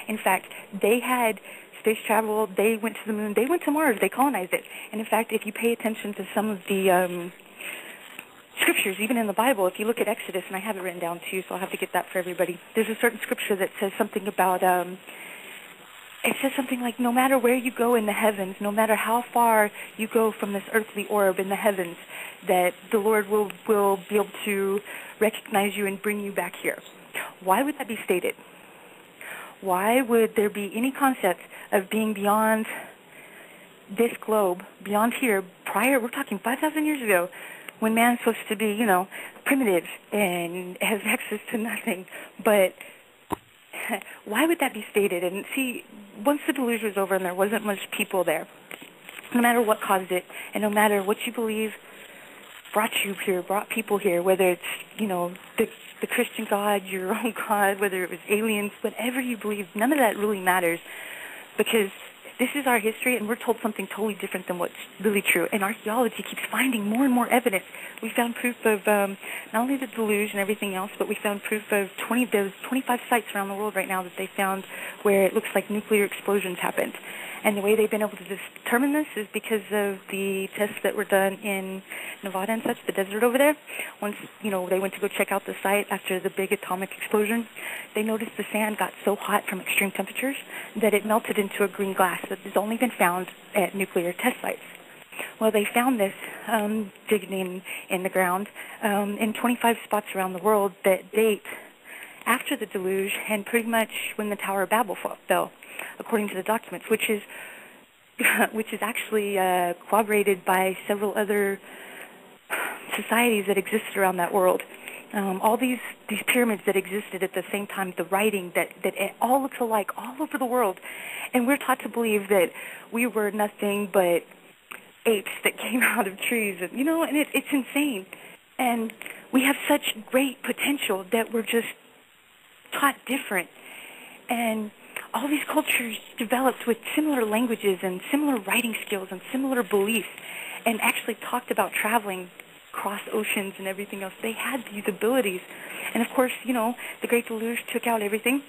In fact, they had space travel, they went to the moon, they went to Mars, they colonized it. And in fact, if you pay attention to some of the scriptures, even in the Bible, if you look at Exodus, and I have it written down too, so I'll have to get that for everybody, there's a certain scripture that says something about, it says something like, no matter where you go in the heavens, no matter how far you go from this earthly orb in the heavens, that the Lord will be able to recognize you and bring you back here. Why would that be stated? Why would there be any concept of being beyond this globe, beyond here, prior, we're talking 5,000 years ago, when man's supposed to be, primitive and has access to nothing? But why would that be stated? And see, once the deluge was over and there wasn't much people there, no matter what caused it, and no matter what you believe brought you here, brought people here, whether it's, the Christian God, your own God, whether it was aliens, whatever you believe, none of that really matters, because this is our history, and we're told something totally different than what's really true. And archaeology keeps finding more and more evidence. We found proof of not only the deluge and everything else, but we found proof of 25 sites around the world right now that they found where it looks like nuclear explosions happened. And the way they've been able to determine this is because of the tests that were done in Nevada and such, the desert over there. Once, they went to go check out the site after the big atomic explosion, they noticed the sand got so hot from extreme temperatures that it melted into a green glass that has only been found at nuclear test sites. Well, they found this digging in the ground in 25 spots around the world that date after the deluge and pretty much when the Tower of Babel fell, according to the documents, which is actually corroborated by several other societies that existed around that world. All these pyramids that existed at the same time, the writing that it all looks alike all over the world, and we're taught to believe that we were nothing but apes that came out of trees, and it's insane. And we have such great potential that we're just taught different. And all these cultures developed with similar languages and similar writing skills and similar beliefs, and actually talked about traveling across oceans and everything else. They had these abilities. And of course, the Great Deluge took out everything,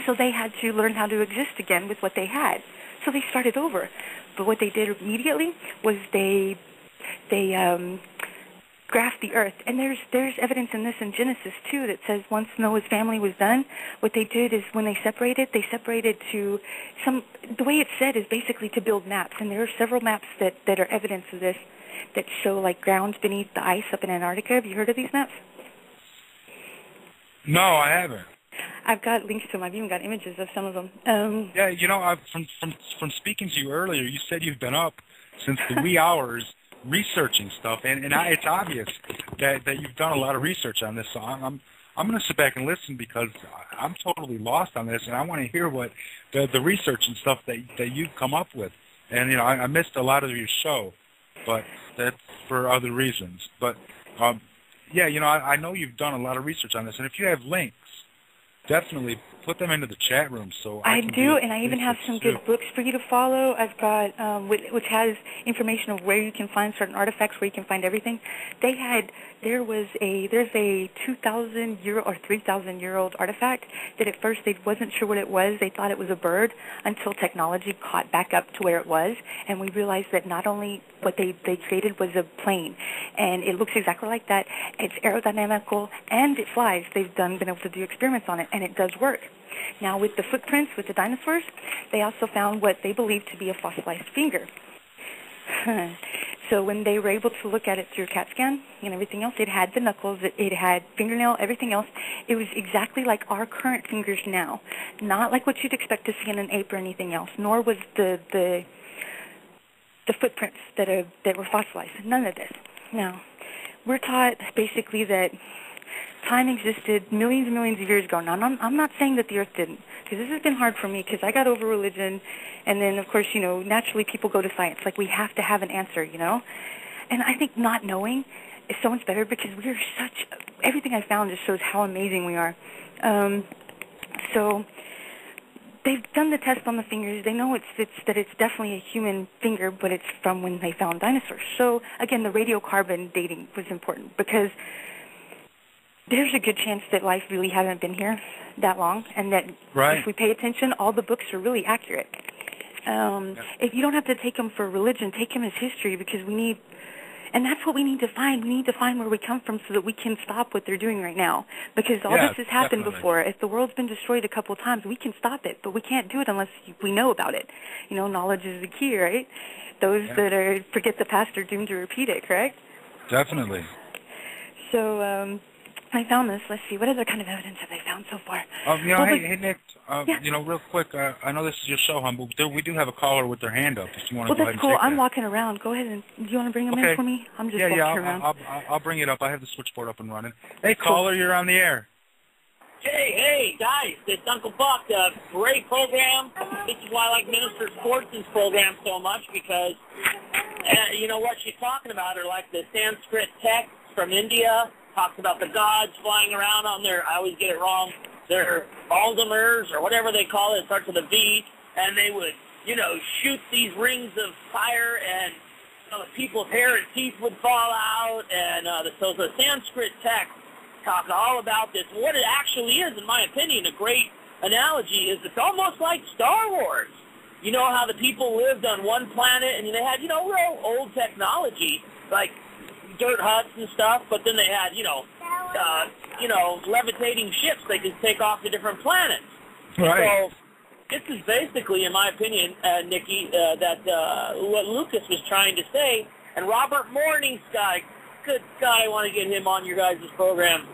so they had to learn how to exist again with what they had. So they started over. But what they did immediately was they graphed the earth. And there's evidence in this in Genesis too that says once Noah's family was done, what they did is when they separated to the way it's said is basically to build maps. And there are several maps that are evidence of this that show like grounds beneath the ice up in Antarctica. Have you heard of these maps? No, I haven't. I've got links to them. I've even got images of some of them. Yeah, from speaking to you earlier, you said you've been up since the wee hours researching stuff, and it's obvious that you've done a lot of research on this. So I'm going to sit back and listen because I'm totally lost on this, and I want to hear what the research and stuff that you've come up with. And I missed a lot of your show, but that's for other reasons. But I know you've done a lot of research on this, and if you have links, definitely put them into the chat room. So I do, and I even have some good books for you to follow. I've got which has information of where you can find certain artifacts, where you can find everything. There's a 2,000-year or 3,000-year-old artifact that at first they wasn't sure what it was. They thought it was a bird until technology caught back up to where it was, and we realized that not only what they created was a plane, and it looks exactly like that. It's aerodynamical and it flies. They've been able to do experiments on it, and it does work. Now, with the footprints, with the dinosaurs, they also found what they believed to be a fossilized finger. So when they were able to look at it through a CAT scan and everything else, it had the knuckles, it had fingernail, everything else. It was exactly like our current fingers now, not like what you'd expect to see in an ape or anything else, nor was the footprints that were fossilized. None of this. Now, we're taught basically that time existed millions and millions of years ago. Now, I'm not saying that the Earth didn't, because this has been hard for me, because I got over religion, and then, of course, naturally people go to science. Like, we have to have an answer, And I think not knowing is so much better, because we are everything I found just shows how amazing we are. So they've done the test on the fingers. They know that it's definitely a human finger, but it's from when they found dinosaurs. So, again, the radiocarbon dating was important, because there's a good chance that life really hasn't been here that long, and that if we pay attention, all the books are really accurate. If you don't have to take them for religion, take them as history, because we need, and that's what we need to find. We need to find where we come from so that we can stop what they're doing right now, because all this has happened before. If the world's been destroyed a couple of times, we can stop it, but we can't do it unless we know about it. You know, knowledge is the key, right? Those that forget the past are doomed to repeat it, correct? Definitely. So, I found this. Let's see. What other kind of evidence have I found so far? Hey, Nick, real quick, I know this is your show, hon, but we do have a caller with their hand up. If you want to go ahead and cool. take that. I'm walking around. Go ahead and, do you want to bring them in for me? I'm just walking around. I'll bring it up. I have the switchboard up and running. Hey, caller, you're on the air. Hey, guys, it's Uncle Buck. Great program. This is why I like Minister Sports' program so much, because, you know, what she's talking about are like the Sanskrit texts from India. Talks about the gods flying around on their, I always get it wrong, their aldamers or whatever they call it. It starts with a V, and they would, you know, shoot these rings of fire, and people's hair and teeth would fall out, and so the Sanskrit text talks all about this. And what it actually is, in my opinion, a great analogy is it's almost like Star Wars. You know how the people lived on one planet, and they had, real old technology, like dirt huts and stuff, but then they had, levitating ships they could take off to different planets. Right. So this is basically, in my opinion, Nickie, that what Lucas was trying to say, and Robert Morningsky, good God, I want to get him on your guys' program.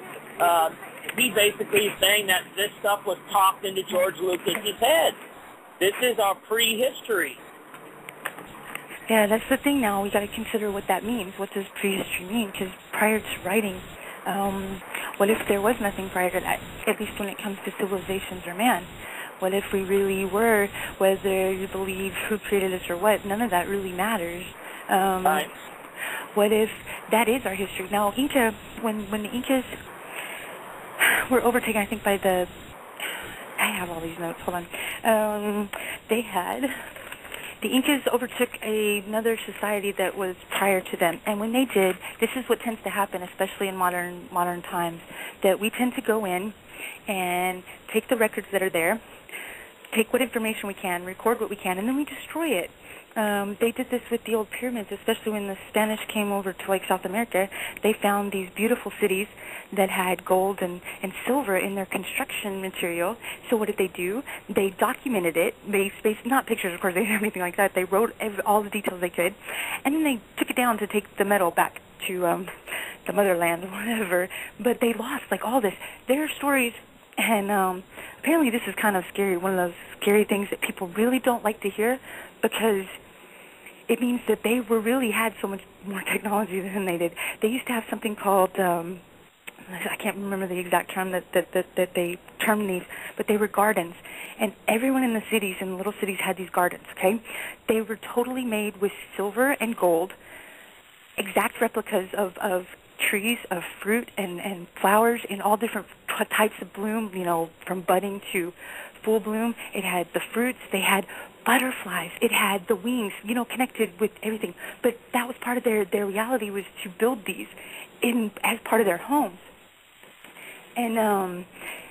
He basically is saying that this stuff was talked into George Lucas's head. This is our prehistory. Yeah, that's the thing now. We got to consider what that means. What does prehistory mean? Because prior to writing, what if there was nothing prior to that, at least when it comes to civilizations or man? What if we really were, whether you believe who created us or what, none of that really matters. Right. What if that is our history? Now, Inca, when the Incas were overtaken, I think, by the... I have all these notes. Hold on. The Incas overtook another society that was prior to them. And when they did, this is what tends to happen, especially in modern times, that we tend to go in and take the records that are there, take what information we can, record what we can, and then we destroy it. They did this with the old pyramids, especially when the Spanish came over to South America. They found these beautiful cities that had gold and silver in their construction material. So what did they do? They documented it. They spaced, not pictures, of course, they didn't have anything like that. They wrote all the details they could, and then they took it down to take the metal back to the motherland or whatever. But they lost all this. Their stories, and apparently this is kind of scary, one of those scary things that people really don't like to hear, because it means that they really had so much more technology than they did. They used to have something called, I can't remember the exact term that they termed these, but they were gardens. And everyone in the cities, in the little cities, had these gardens, okay? They were totally made with silver and gold, exact replicas of trees, of fruit and flowers in all different types of bloom, from budding to full bloom. It had the fruits. They had butterflies. It had the wings, connected with everything. But that was part of their reality, was to build these as part of their homes. And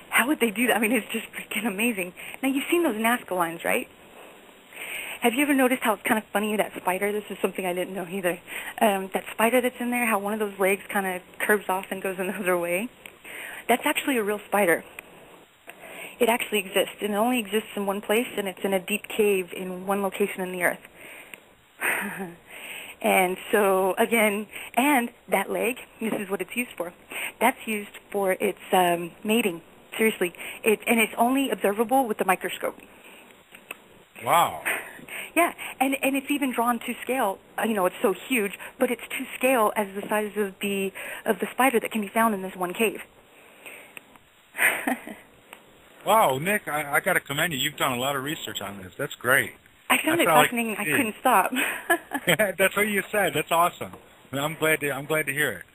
how would they do that? I mean, it's just freaking amazing. Now, you've seen those Nazca lines, right? Have you ever noticed how it's kind of funny, that spider? This is something I didn't know either. That spider that's in there, how one of those legs kind of curves off and goes another way? That's actually a real spider. It actually exists, and it only exists in one place, and it's in a deep cave in one location in the earth. And so, again, and that leg, this is what it's used for. That's used for its mating, seriously. And it's only observable with the microscope. Wow. Yeah, and it's even drawn to scale. It's so huge, but it's to scale as the size of the spider that can be found in this one cave. Wow, Nick, I got to commend you. You've done a lot of research on this. That's great. I found it fascinating. I couldn't stop. That's what you said. That's awesome. I'm glad to hear it.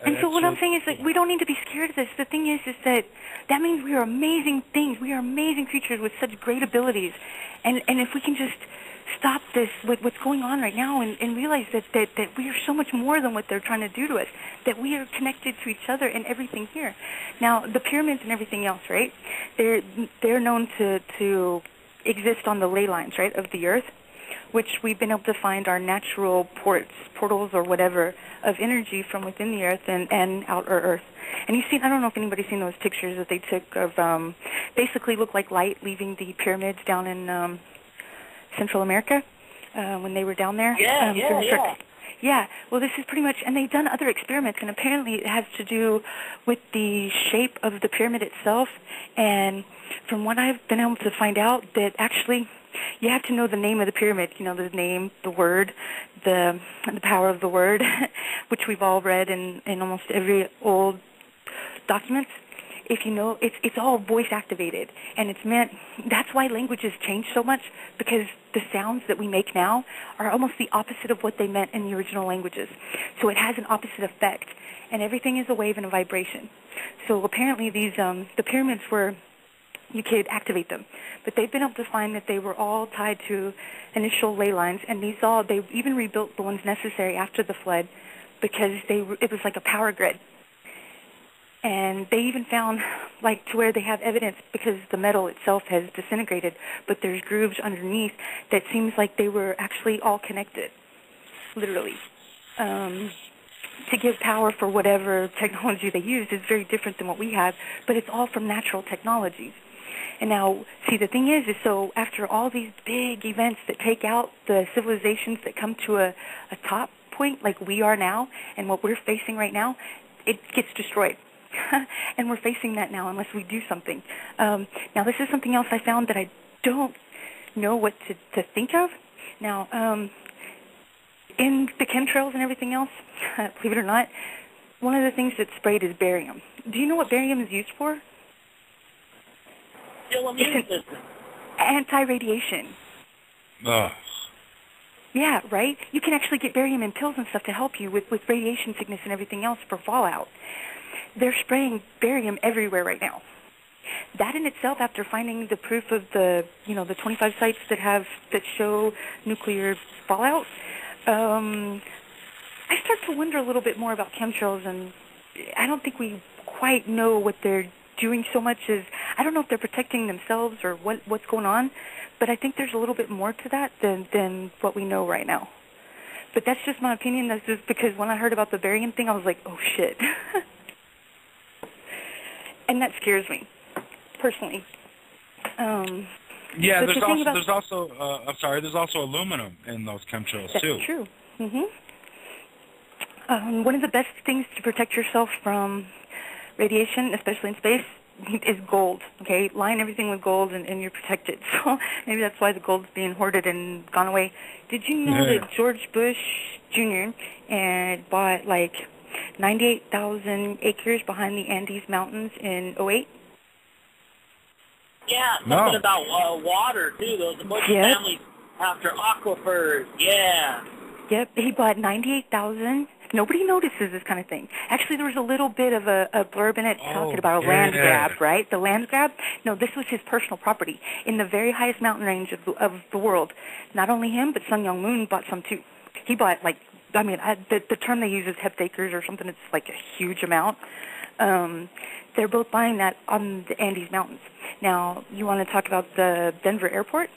And so what I'm saying is that we don't need to be scared of this. The thing is that means we are amazing things. We are amazing creatures with such great abilities. And if we can just stop this, what's going on right now, and realize that we are so much more than what they're trying to do to us, that we are connected to each other and everything here. Now, the pyramids and everything else, right, they're known to exist on the ley lines, right, of the earth, which we've been able to find are natural portals or whatever of energy from within the earth and outer earth. And you've seen, I don't know if anybody's seen those pictures that they took of, basically look like light leaving the pyramids down in Central America when they were down there. Yeah, well, this is pretty much, and they've done other experiments, and apparently it has to do with the shape of the pyramid itself. And from what I've been able to find out, that actually you have to know the name of the pyramid, you know, the name, the word, the power of the word, which we've all read in almost every old document. If you know, it's all voice activated, and it's meant, that's why languages change so much, because the sounds that we make now are almost the opposite of what they meant in the original languages. So it has an opposite effect, and everything is a wave and a vibration. So apparently these, the pyramids were, you could activate them, but they've been able to find that they were all tied to initial ley lines, and they even rebuilt the ones necessary after the flood, because it was like a power grid. And they even found, like, to where they have evidence, because the metal itself has disintegrated, but there's grooves underneath that seems like they were actually all connected, literally. To give power for whatever technology they used is very different than what we have, but it's all from natural technologies. And now, see, the thing is so after all these big events that take out the civilizations that come to a top point, like we are now, and what we're facing right now, it gets destroyed. And we're facing that now unless we do something. Now, this is something else I found that I don't know what to think of. Now, in the chemtrails and everything else, believe it or not, one of the things that's sprayed is barium. Do you know what barium is used for? Still immune system. Anti-radiation. Ugh. Yeah, right? You can actually get barium in pills and stuff to help you with radiation sickness and everything else for fallout. They're spraying barium everywhere right now. That in itself, after finding the proof of the 25 sites that show nuclear fallout, I start to wonder a little bit more about chemtrails, and I don't think we quite know what they're doing so much as, I don't know if they're protecting themselves or what's going on, but I think there's a little bit more to that than what we know right now. But that's just my opinion. That's just because when I heard about the barium thing, I was like, oh shit. And that scares me, personally. Yeah, there's also aluminum in those chemtrails too. That's true. One of the best things to protect yourself from radiation, especially in space, is gold. Okay, line everything with gold, and you're protected. So maybe that's why the gold's being hoarded and gone away. Did you know that George Bush Jr. bought like 98,000 acres behind the Andes Mountains in 2008? Yeah, something about water, too. Those Bush families after aquifers. Yeah. Yep, he bought 98,000. Nobody notices this kind of thing. Actually, there was a little bit of a blurb in it talking about a land grab, right? The land grab? No, this was his personal property in the very highest mountain range of the world. Not only him, but Sun Myung Moon bought some, too. He bought, like, the term they use is heptacres or something. It's like a huge amount. They're both buying that on the Andes Mountains. Now, you want to talk about the Denver airport?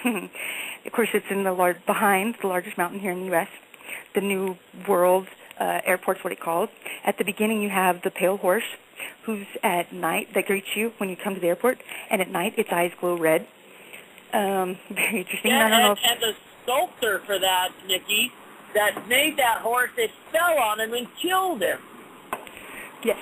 Of course, it's behind the largest mountain here in the U.S., the New World Airport's what it calls. At the beginning, you have the pale horse, who's at night, that greets you when you come to the airport, and at night, its eyes glow red. Very interesting. Yeah, I don't know and the sculptor for that, Nickie, that made that horse, it fell on him and killed him. Yes.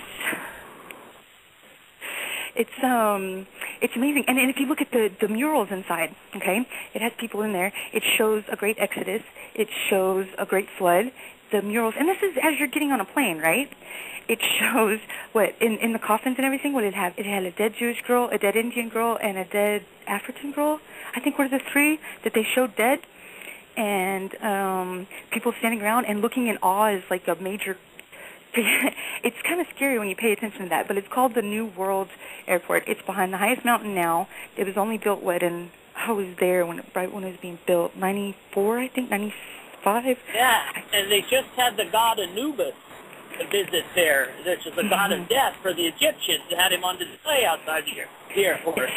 It's amazing. And if you look at the murals inside, okay, it has people in there. It shows a great exodus. It shows a great flood. The murals, and this is as you're getting on a plane, right? It shows what, in the coffins and everything, what it had. It had a dead Jewish girl, a dead Indian girl, and a dead African girl. I think were the three that they showed dead. And people standing around and looking in awe is like a major... It's kind of scary when you pay attention to that, but it's called the New World Airport. It's behind the highest mountain now. It was only built, in I was there right when it was being built, 94, I think, 95. Yeah, and they just had the god Anubis visit there, which is the god of death for the Egyptians. They had him on display outside the airport.